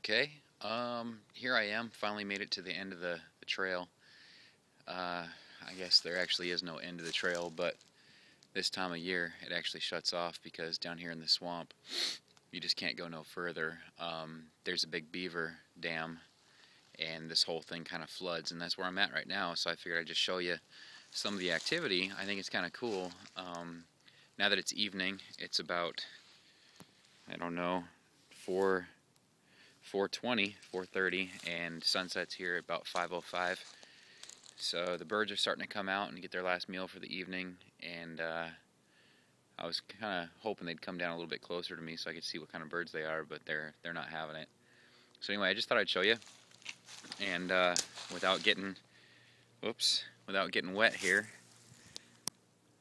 Okay, here I am, finally made it to the end of the trail. I guess there actually is no end to the trail, but this time of year it actually shuts off because down here in the swamp you just can't go no further. There's a big beaver dam and this whole thing kind of floods, and that's where I'm at right now, so I figured I'd just show you some of the activity. I think it's kind of cool. Now that it's evening, it's about, I don't know, 4:20, 4:30, and sunset's here at about 5:05. So the birds are starting to come out and get their last meal for the evening, and I was kind of hoping they'd come down a little bit closer to me so I could see what kind of birds they are, but they're not having it. So anyway, I just thought I'd show you, and without getting wet here.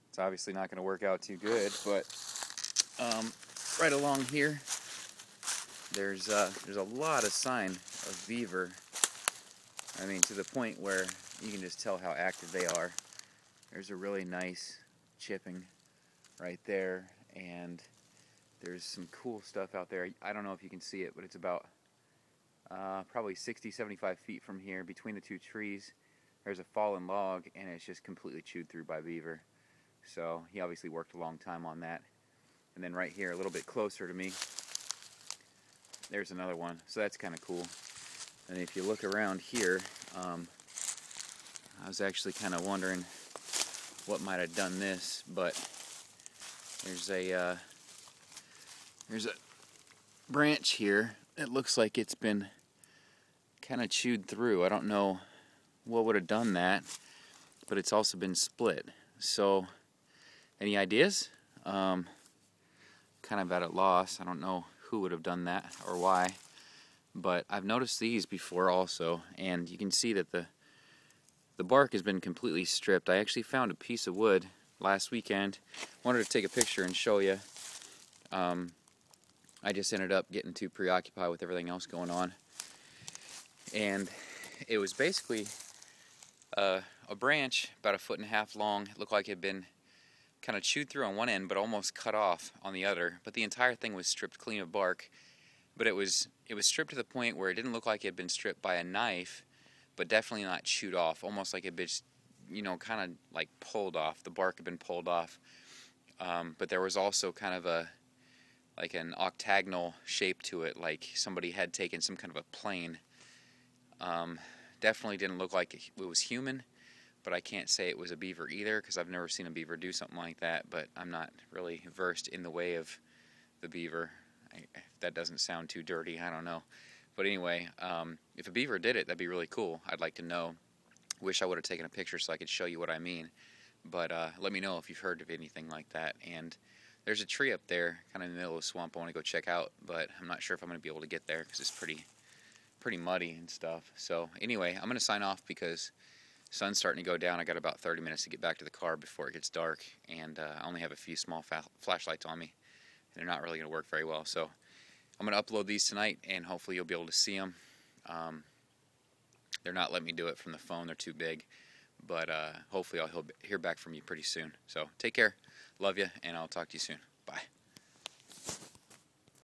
It's obviously not going to work out too good, but right along here, there's a lot of sign of beaver. I mean, to the point where you can just tell how active they are. There's a really nice chipping right there, and there's some cool stuff out there. I don't know if you can see it, but it's about probably 60-75 feet from here, between the two trees. There's a fallen log, and it's just completely chewed through by beaver. So he obviously worked a long time on that. And then right here, a little bit closer to me, there's another one. So that's kind of cool. And if you look around here, I was actually kind of wondering what might have done this, but there's a branch here. It looks like it's been kind of chewed through. I don't know what would have done that, but it's also been split. So, any ideas? Kind of at a loss. I don't know who would have done that or why, but I've noticed these before also, and you can see that the bark has been completely stripped. I actually found a piece of wood last weekend. Wanted to take a picture and show you. I just ended up getting too preoccupied with everything else going on, and it was basically a branch about 1.5 feet long. It looked like it had been kind of chewed through on one end, but almost cut off on the other. But the entire thing was stripped clean of bark. But it was stripped to the point where it didn't look like it had been stripped by a knife, but definitely not chewed off. Almost like it had been, kind of like pulled off. The bark had been pulled off. But there was also kind of like an octagonal shape to it, like somebody had taken some kind of a plane. Definitely didn't look like it was human, but I can't say it was a beaver either, because I've never seen a beaver do something like that, but I'm not really versed in the way of the beaver. If that doesn't sound too dirty, I don't know. But anyway, if a beaver did it, that'd be really cool. I'd like to know. Wish I would have taken a picture so I could show you what I mean. But let me know if you've heard of anything like that. And there's a tree up there, kind of in the middle of the swamp I want to go check out, but I'm not sure if I'm going to be able to get there because it's pretty muddy and stuff. So anyway, I'm going to sign off because sun's starting to go down. I got about 30 minutes to get back to the car before it gets dark, and I only have a few small flashlights on me, and they're not really going to work very well. So I'm going to upload these tonight, and hopefully you'll be able to see them. They're not letting me do it from the phone. They're too big, but hopefully I'll hear back from you pretty soon. So take care. Love you, and I'll talk to you soon. Bye.